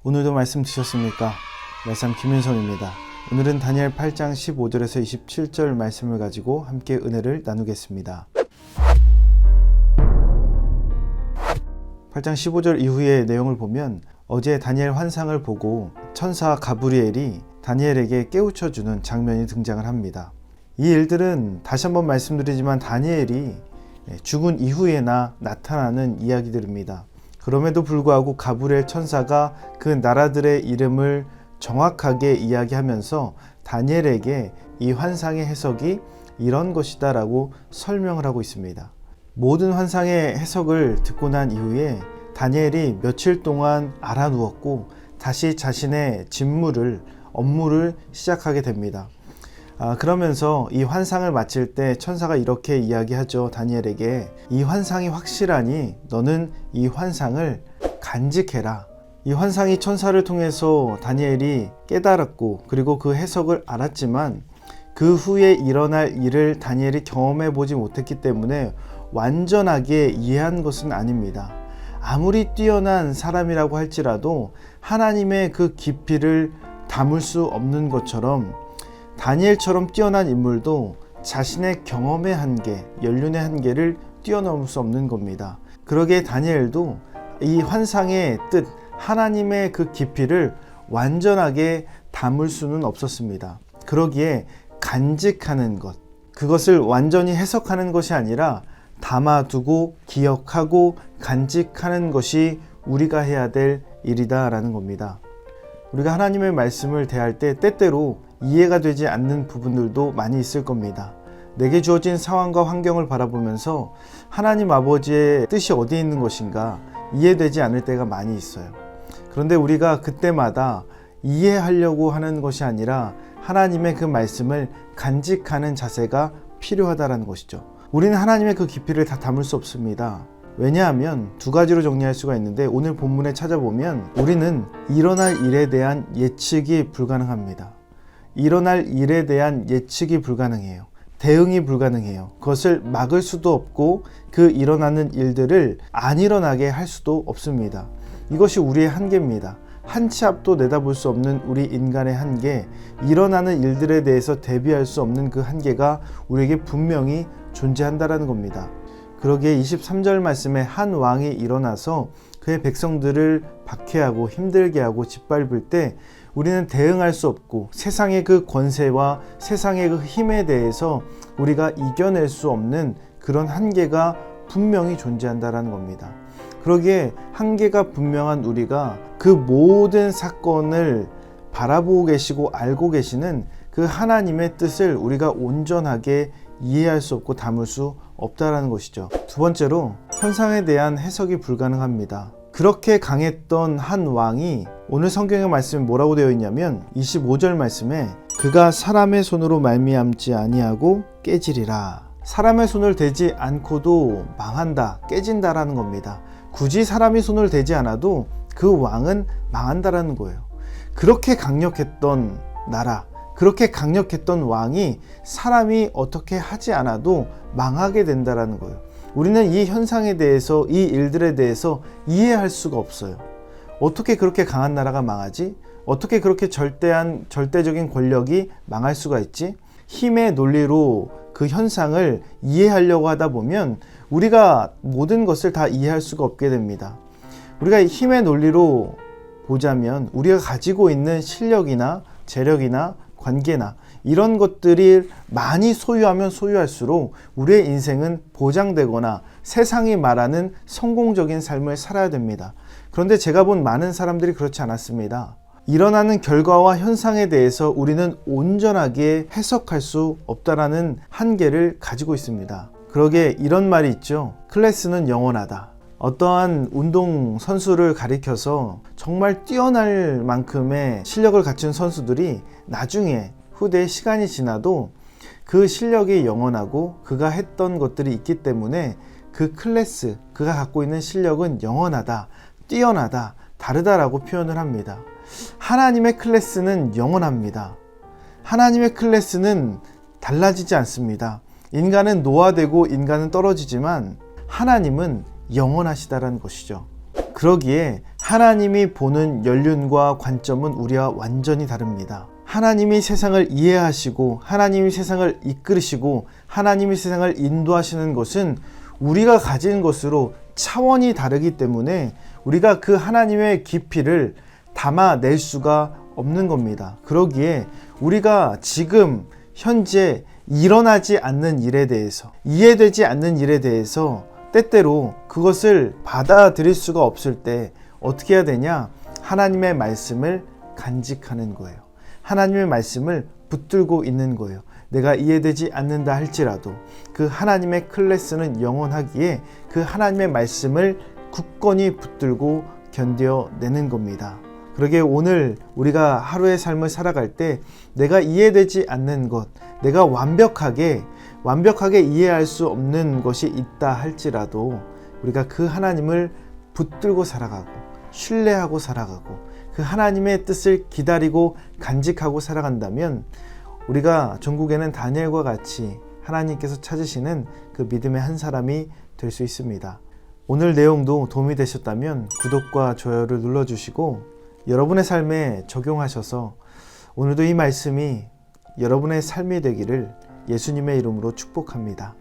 오늘도 말씀 드셨습니까? 말씀 김윤성입니다. 오늘은 다니엘 8장 15절에서 27절 말씀을 가지고 함께 은혜를 나누겠습니다. 8장 15절 이후의 내용을 보면 어제 다니엘 환상을 보고 천사 가브리엘이 다니엘에게 깨우쳐주는 장면이 등장을 합니다. 이 일들은 다시 한번 말씀드리지만 다니엘이 죽은 이후에나 나타나는 이야기들입니다. 그럼에도 불구하고 가브리엘 천사가 그 나라들의 이름을 정확하게 이야기하면서 다니엘에게 이 환상의 해석이 이런 것이다 라고 설명을 하고 있습니다. 모든 환상의 해석을 듣고 난 이후에 다니엘이 며칠 동안 알아누웠고 다시 자신의 업무를 시작하게 됩니다. 그러면서 이 환상을 마칠 때 천사가 이렇게 이야기하죠. 다니엘에게 이 환상이 확실하니 너는 이 환상을 간직해라. 이 환상이 천사를 통해서 다니엘이 깨달았고 그리고 그 해석을 알았지만 그 후에 일어날 일을 다니엘이 경험해 보지 못했기 때문에 완전하게 이해한 것은 아닙니다. 아무리 뛰어난 사람이라고 할지라도 하나님의 그 깊이를 담을 수 없는 것처럼 다니엘처럼 뛰어난 인물도 자신의 경험의 한계, 연륜의 한계를 뛰어넘을 수 없는 겁니다. 그러기에 다니엘도 이 환상의 뜻, 하나님의 그 깊이를 완전하게 담을 수는 없었습니다. 그러기에 간직하는 것, 그것을 완전히 해석하는 것이 아니라 담아두고 기억하고 간직하는 것이 우리가 해야 될 일이다 라는 겁니다. 우리가 하나님의 말씀을 대할 때 때때로 이해가 되지 않는 부분들도 많이 있을 겁니다. 내게 주어진 상황과 환경을 바라보면서 하나님 아버지의 뜻이 어디에 있는 것인가 이해되지 않을 때가 많이 있어요. 그런데 우리가 그때마다 이해하려고 하는 것이 아니라 하나님의 그 말씀을 간직하는 자세가 필요하다는 것이죠. 우리는 하나님의 그 깊이를 다 담을 수 없습니다. 왜냐하면 두 가지로 정리할 수가 있는데 오늘 본문에 찾아보면 우리는 일어날 일에 대한 예측이 불가능합니다. 일어날 일에 대한 예측이 불가능해요. 대응이 불가능해요. 그것을 막을 수도 없고 그 일어나는 일들을 안 일어나게 할 수도 없습니다. 이것이 우리의 한계입니다. 한 치 앞도 내다볼 수 없는 우리 인간의 한계, 일어나는 일들에 대해서 대비할 수 없는 그 한계가 우리에게 분명히 존재한다는 겁니다. 그러기에 23절 말씀에 한 왕이 일어나서 그의 백성들을 박해하고 힘들게 하고 짓밟을 때 우리는 대응할 수 없고 세상의 그 권세와 세상의 그 힘에 대해서 우리가 이겨낼 수 없는 그런 한계가 분명히 존재한다는 겁니다. 그러기에 한계가 분명한 우리가 그 모든 사건을 바라보고 계시고 알고 계시는 그 하나님의 뜻을 우리가 온전하게 이해할 수 없고 담을 수 없다라는 것이죠. 두 번째로 현상에 대한 해석이 불가능합니다. 그렇게 강했던 한 왕이 오늘 성경의 말씀에 뭐라고 되어 있냐면 25절 말씀에 그가 사람의 손으로 말미암지 아니하고 깨지리라. 사람의 손을 대지 않고도 망한다, 깨진다라는 겁니다. 굳이 사람이 손을 대지 않아도 그 왕은 망한다라는 거예요. 그렇게 강력했던 나라, 그렇게 강력했던 왕이 사람이 어떻게 하지 않아도 망하게 된다라는 거예요. 우리는 이 현상에 대해서, 이 일들에 대해서 이해할 수가 없어요. 어떻게 그렇게 강한 나라가 망하지? 어떻게 그렇게 절대적인 권력이 망할 수가 있지? 힘의 논리로 그 현상을 이해하려고 하다 보면 우리가 모든 것을 다 이해할 수가 없게 됩니다. 우리가 힘의 논리로 보자면 우리가 가지고 있는 실력이나 재력이나 관계나 이런 것들이 많이 소유하면 소유할수록 우리의 인생은 보장되거나 세상이 말하는 성공적인 삶을 살아야 됩니다. 그런데 제가 본 많은 사람들이 그렇지 않았습니다. 일어나는 결과와 현상에 대해서 우리는 온전하게 해석할 수 없다라는 한계를 가지고 있습니다. 그러기에 이런 말이 있죠. 클래스는 영원하다. 어떠한 운동 선수를 가리켜서 정말 뛰어날 만큼의 실력을 갖춘 선수들이 나중에 후대에 시간이 지나도 그 실력이 영원하고 그가 했던 것들이 있기 때문에 그 클래스, 그가 갖고 있는 실력은 영원하다, 뛰어나다, 다르다라고 표현을 합니다. 하나님의 클래스는 영원합니다. 하나님의 클래스는 달라지지 않습니다. 인간은 노화되고 인간은 떨어지지만 하나님은 영원하시다라는 것이죠. 그러기에 하나님이 보는 연륜과 관점은 우리와 완전히 다릅니다. 하나님이 세상을 이해하시고 하나님이 세상을 이끌으시고 하나님이 세상을 인도하시는 것은 우리가 가진 것으로 차원이 다르기 때문에 우리가 그 하나님의 깊이를 담아낼 수가 없는 겁니다. 그러기에 우리가 지금 현재 일어나지 않는 일에 대해서, 이해되지 않는 일에 대해서 때때로 그것을 받아들일 수가 없을 때 어떻게 해야 되냐? 하나님의 말씀을 간직하는 거예요. 하나님의 말씀을 붙들고 있는 거예요. 내가 이해되지 않는다 할지라도 그 하나님의 클래스는 영원하기에 그 하나님의 말씀을 굳건히 붙들고 견뎌내는 겁니다. 그러게 오늘 우리가 하루의 삶을 살아갈 때 내가 이해되지 않는 것, 내가 완벽하게 이해할 수 없는 것이 있다 할지라도 우리가 그 하나님을 붙들고 살아가고 신뢰하고 살아가고 그 하나님의 뜻을 기다리고 간직하고 살아간다면 우리가 전국에는 다니엘과 같이 하나님께서 찾으시는 그 믿음의 한 사람이 될 수 있습니다. 오늘 내용도 도움이 되셨다면 구독과 좋아요를 눌러주시고 여러분의 삶에 적용하셔서 오늘도 이 말씀이 여러분의 삶이 되기를 예수님의 이름으로 축복합니다.